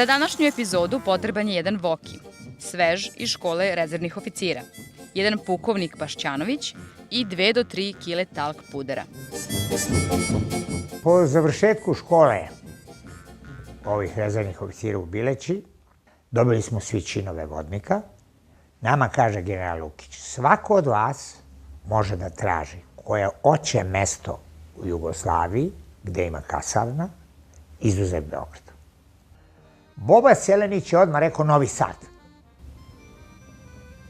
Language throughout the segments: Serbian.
Za današnju epizodu potreban je jedan voki, svež iz škole rezervnih oficira, jedan pukovnik Pašćanović i 2 do 3 kile talk pudera. Po završetku škole ovih rezervnih oficira u Bileći dobili smo svi činove vodnika. Nama kaže general Lukić, svako od vas može da traži koje hoće mesto u Jugoslaviji gde ima kasarna, izuzev Beograda. Boba Selenić je odmah rekao Novi Sad.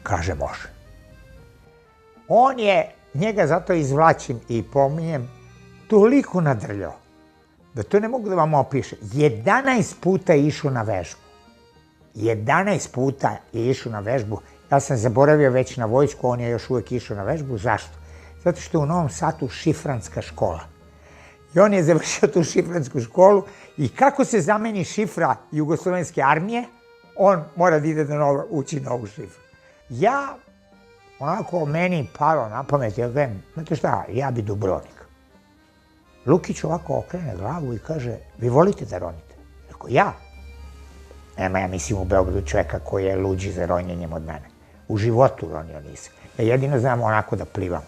Kaže može. On je, njega zato izvlačim i pominjem, toliko nadrljao da to ne mogu da vam opišem. 11 puta je išao na vežbu. 11 puta je išao na vežbu. Ja sam zaboravio već na vojsku, on je još uvek išao na vežbu. Zašto? Zato što je u Novom Sadu šifranska škola. I on je završio tu šifransku školu i kako se zameni šifra Jugoslovenske armije, on mora da ide da uči novu šifru. Ja, onako, meni palo na pamet, ja gledam, znate šta, ja bi Dubrovnik. Lukić ovako okrene glavu i kaže, vi volite da ronite? Rekao, ja? Nema, ja mislim u Beogradu čoveka koji je luđi za ronjenjem od mene. U životu ronio nisam. Ja jedino znam onako da plivam.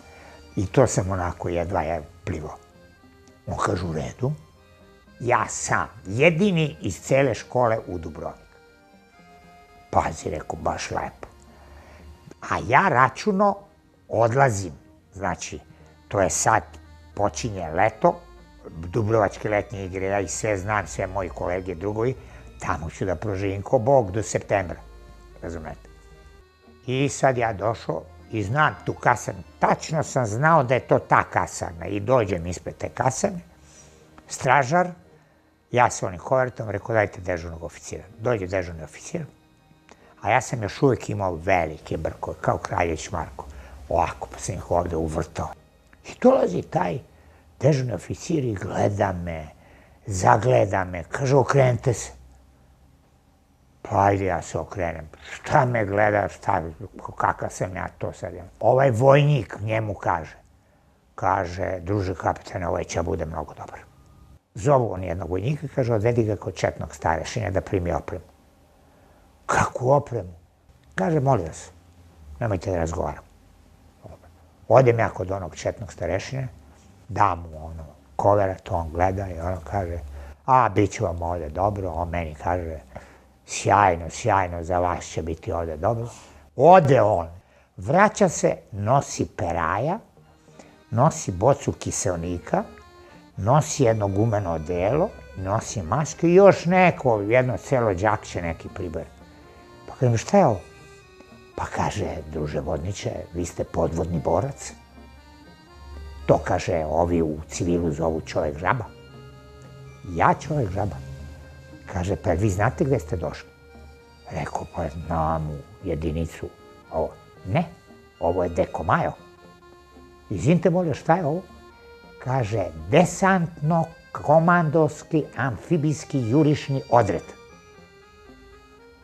I to sam onako jedva plivao. On kaže, u redu, ja sam jedini iz cele škole u Dubrovnik. Pazi, rekao, baš lepo. A ja računo odlazim, znači, to je sad, počinje leto, Dubrovačke letnje igre, ja ih sve znam, sve moji kolege, drugovi, tamo ću da proživim ko Bog do septembra, razumete. I sad ja došao i znam tu kasarnu, tačno sam znao da je to ta kasarna i dođem ispred te kasarne, stražar, ja sa onim kovertom, rekao dajte dežurnog oficira. Dođe dežurni oficir, a ja sam još uvijek imao velike brkove, kao Kraljević Marko, ovako, pa sam ih ovde uvrtao. I dolazi taj dežurni oficir i gleda me, zagleda me, kaže okrenite se. Pa ajde ja se okrenem, šta me gleda, kakav sam ja to sad. Ovaj vojnik njemu kaže, druže kapitane, ovaj će bude mnogo dobar. Zovu on jednog vojnika i kaže, odvedi ga kod četnog starešine da primi opremu. Kakvu opremu? Kaže, molim vas, nemojte da razgovaram. Odem ja kod onog četnog starešine, dam mu ono koverat, on gleda i ono kaže, a, bit će vam ovde dobro, on meni kaže, sjajno, sjajno, za vas će biti ovde dobro. Ode on, vraća se, nosi peraja, nosi bocu kiselnika, nosi jedno gumeno odelo, nosi masku i još neko, jedno celo džakće neki priber. Pa kažem, šta je ovo? Pa kaže, druže vodniče, vi ste podvodni borac. To kaže, ovi u civilu zovu čovek žaba. Ja čovek žaba. Kaže, pa vi znate gde ste došli? Rekao, pa znam u jedinicu. Ovo, ne, ovo je Deko Majo. Izvinite, molim, šta je ovo? Kaže, desantno-komandovski amfibijski jurišni odred.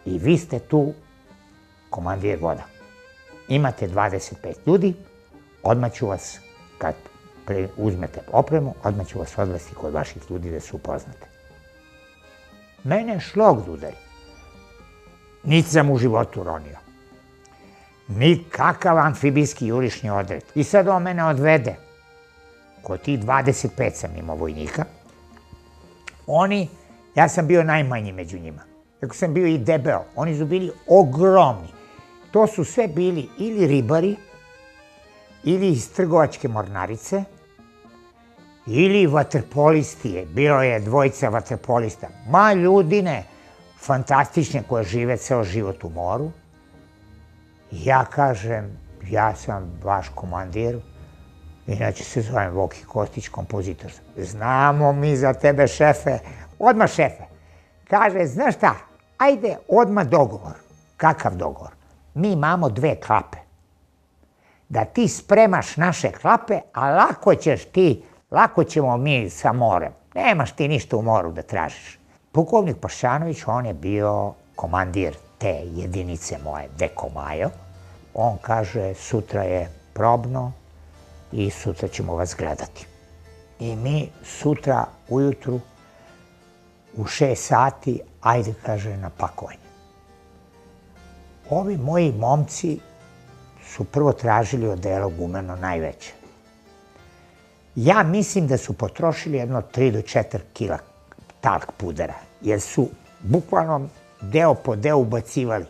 I vi ste tu komandir voda. Imate 25 ljudi, odmah ću vas, kad uzmete opremu, odmah ću vas odvesti kod vaših ljudi da se upoznate. Mene šlog udari. Niti sam u životu ronio. Ni kakav amfibijski jurišni odred. I sad on mene odvede. Kod tih 25 sam imao vojnika. Ja sam bio najmanji među njima. Tako sam bio i debeo. Oni su bili ogromni. To su sve bili ili ribari, ili iz trgovačke mornarice, Ili vaterpolisti, bilo je dvojica vaterpolista. Ma ljudine, fantastične koje žive ceo život u moru. Ja kažem, ja sam vaš komandir, inače se zovem Voki Kostić, kompozitor. Znamo mi za tebe, šefe. Odmah šefe. Kaže, znaš šta, ajde odmah dogovor. Kakav dogovor? Mi imamo 2 klape. Da ti spremaš naše klape, a lako ćemo mi sa morem. Nemaš ti ništa u moru da tražiš. Pukovnik Paščanović, on je bio komandir te jedinice moje, Deko Majo. On kaže, sutra je probno i sutra ćemo vas gledati. I mi sutra ujutru u 6 sati, ajde, kaže, na pakovanje. Ovi moji momci su prvo tražili odelo gumeno najveće. Ja mislim da su potrošili jedno 3 do 4 kila talk pudera, jer su bukvalno deo po deo ubacivali.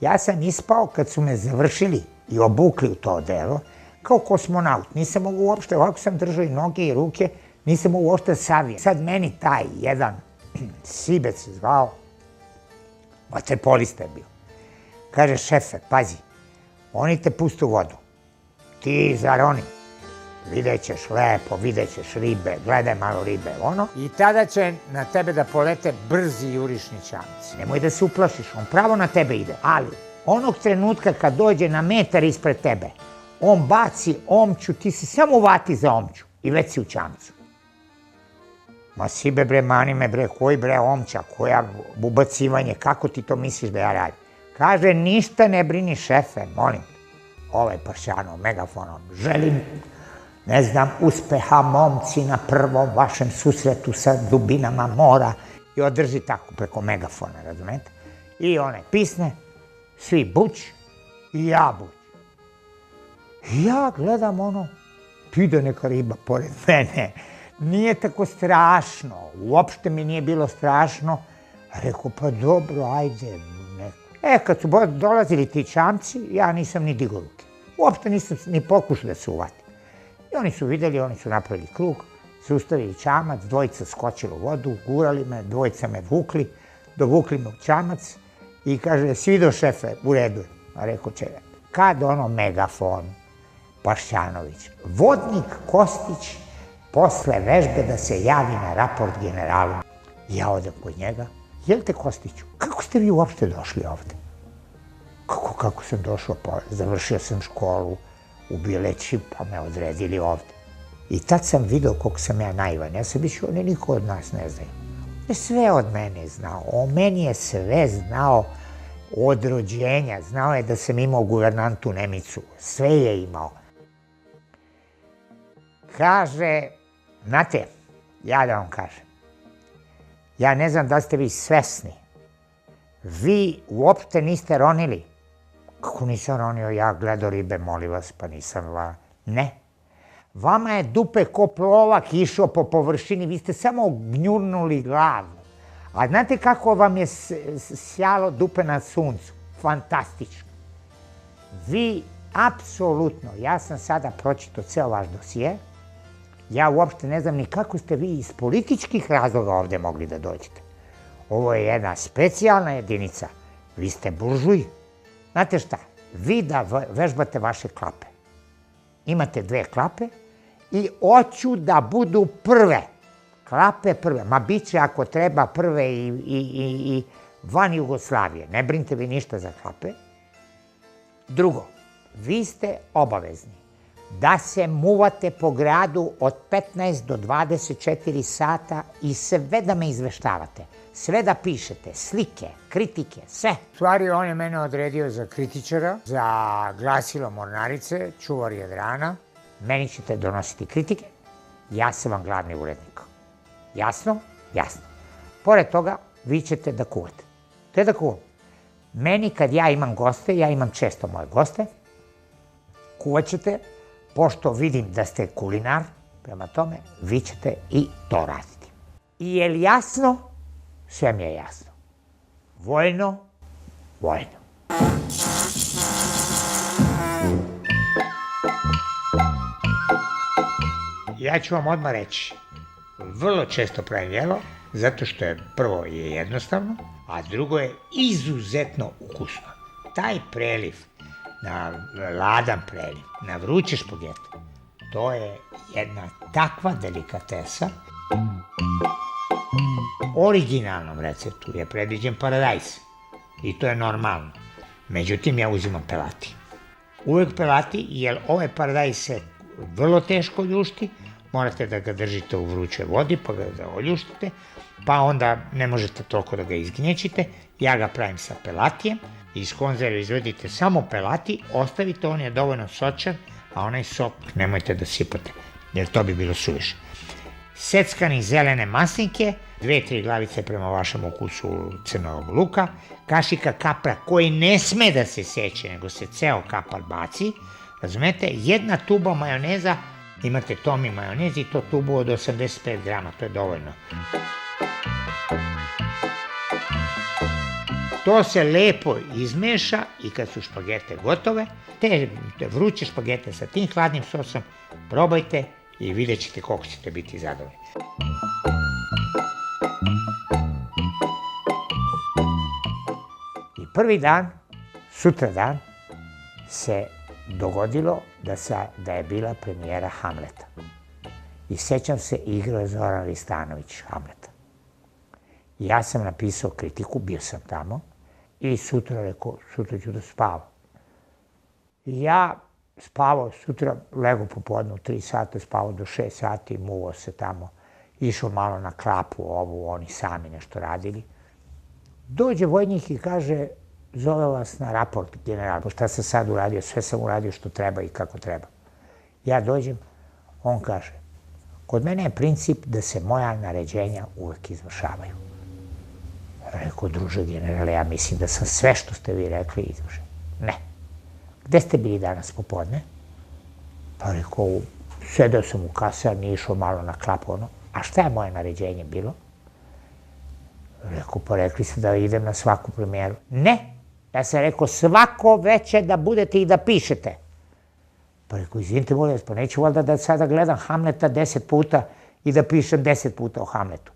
Ja sam ispao kad su me završili i obukli u to odelo, kao kosmonaut. Nisam mogu uopšte, ovako sam držao i noge i ruke, nisam mogu uopšte savijem. Sad meni taj jedan Sibec se zvao, vaterpolista je bio. Kaže, šefe, pazi, oni te puste u vodu. Ti zaroni. Vidjet ćeš lepo, vidjet ćeš ribe, gledaj malo ribe, ono. I tada će na tebe da polete brzi jurišni čamci. Nemoj da se uplašiš, on pravo na tebe ide. Ali, onog trenutka kad dođe na metar ispred tebe, on baci omču, ti se samo uvati za omču i već si u čamcu. Ma sibe bre, mani me bre, koji bre omča, koja ubacivanje, kako ti to misliš da ja radim? Kaže, ništa ne brini šefe, molim te. Ovaj Paščanov megafonom, želim, ne znam, uspeha momci na prvom vašem susretu sa dubinama mora. I održi tako preko megafona, razumete? I one pisne, svi buć i ja buć. I ja gledam ono, ide neka riba pored mene. Nije tako strašno, uopšte mi nije bilo strašno. Rekao, pa dobro, ajde, neko. Kad su dolazili ti čamci, ja nisam ni digao ruke. Uopšte nisam ni pokušao da se uvatim. I oni su videli, oni su napravili krug, zaustavili čamac, dvojica skočila u vodu, gurali me, dvojica me vukli, dovukli me u čamac i kaže, svi do šefe, u redu. A rekao, čega? Kad ono megafon, Paščanović, vodnik Kostić, posle vežbe da se javi na raport generalu. Ja odem kod njega. Jel te Kostiću, kako ste vi uopšte došli ovde? Kako sam došao? Pa završio sam školu u Bileći, pa me odredili ovde. I tad sam video koliko sam ja naivan. Ja sam mislio, ne, niko od nas ne zna. Je sve od mene znao. O meni je sve znao od rođenja. Znao je da sam imao guvernantu Nemicu. Sve je imao. Kaže, znate, ja da vam kažem, ja ne znam da ste vi svesni, vi uopšte niste ronili. Kako nisam ronio, ja gledao ribe, molim vas, pa nisam ne. Vama je dupe ko plovak išao po površini, vi ste samo gnjurnuli glavu. A znate kako vam je sjalo dupe na suncu? Fantastično. Vi, apsolutno, ja sam sada pročitao ceo vaš dosije, ja uopšte ne znam ni kako ste vi iz političkih razloga ovde mogli da dođete. Ovo je jedna specijalna jedinica. Vi ste buržuj. Znate šta? Vi da vežbate vaše klape. Imate 2 klape i hoću da budu prve. Klape prve. Ma bit će ako treba prve i van Jugoslavije. Ne brinite vi ništa za klape. Drugo, vi ste obavezni da se muvate po gradu od 15 do 24 sata i sve da me izveštavate. Sve da pišete, slike, kritike, sve. U stvari, on je mene odredio za kritičara, za glasilo Mornarice, čuvar Jadrana. Meni ćete donositi kritike, ja sam vam glavni urednik. Jasno? Jasno. Pored toga, vi ćete da kuvate. Te da kuvam. Meni kad ja imam goste, ja imam često moje goste, kuvat ćete, pošto vidim da ste kulinar, prema tome, vi ćete i to raditi. I je li jasno? Sve mi je jasno. Vojno, vojno. Ja ću vam odmah reći, vrlo često pravim jelo, zato što je prvo je jednostavno, a drugo je izuzetno ukusno. Taj preliv, na ladan preliv, na vruće špagete, to je jedna takva delikatesa. Originalnom receptu je predviđen paradajz i to je normalno. Međutim, ja uzimam pelati. Uvek pelati, jer ovaj paradajz se vrlo teško ljušti, morate da ga držite u vrućoj vodi, pa ga da oljuštite, pa onda ne možete toliko da ga izgnječite. Ja ga pravim sa pelatijem, iz konzerve izvedite samo pelati, ostavite, on je dovoljno sočan, a onaj sok nemojte da sipate, jer to bi bilo suviše. Seckani zelene maslinke, 2-3 glavice prema vašem ukusu crnog luka, kašika kapra koji ne sme da se seče, nego se ceo kapar baci, razumete, 1 tuba majoneza, imate Tomi majonez i to tubu od 85 grama, to je dovoljno. To se lepo izmeša i kad su špagete gotove, te vruće špagete sa tim hladnim sosom probajte i vidjet ćete koliko ćete biti zadovoljni. I prvi dan, sutradan, se dogodilo da je bila premijera Hamleta. I sećam se, igrao je Zoran Ristanović Hamleta. Ja sam napisao kritiku, bio sam tamo, i sutra rekao, sutra ću da spavam. I ja spavao, sutra lego popodne u 3 sata, spavao do 6 sati, muvao se tamo, išao malo na klapu, oni sami nešto radili. Dođe vojnik i kaže, zove vas na raport, general, šta sam sad uradio, sve sam uradio što treba i kako treba. Ja dođem, on kaže, kod mene je princip da se moja naređenja uvek izvršavaju. Rekao, druže generale, ja mislim da sam sve što ste vi rekli izvršio. Ne. Gde ste bili danas popodne? Pa rekao, sedeo sam u kasarni, išao malo na klapu, a šta je moje naređenje bilo? Rekao, pa rekli ste da idem na svaku premijeru. Ne, ja sam rekao, svako veče da budete i da pišete. Pa rekao, izvinite, molim vas, pa neću valjda da sada gledam Hamleta 10 puta i da pišem 10 puta o Hamletu.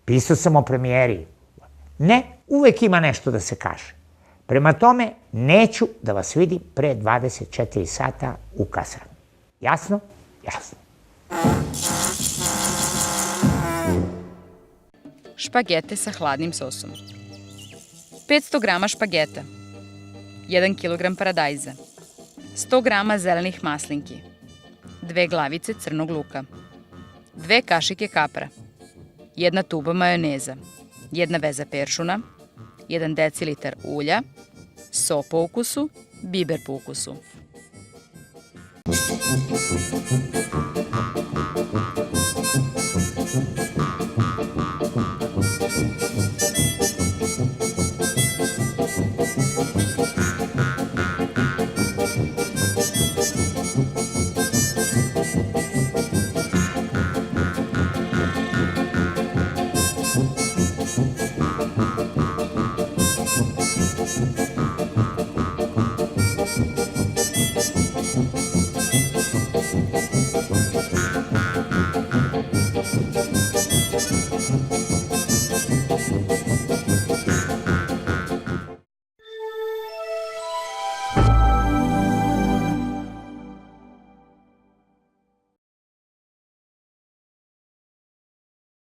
Pisao sam o premijeri. Ne, uvek ima nešto da se kaže. Prema tome, neću da vas vidim pre 24 sata u kasarni. Jasno? Jasno. Špagete sa hladnim sosom. 500 grama špageta, 1 kg paradajza, 100 grama zelenih maslinki, 2 glavice crnog luka, 2 kašike kapra, 1 tuba majoneza, 1 veza peršuna, 1 decilitar ulja, so po ukusu, biber po ukusu.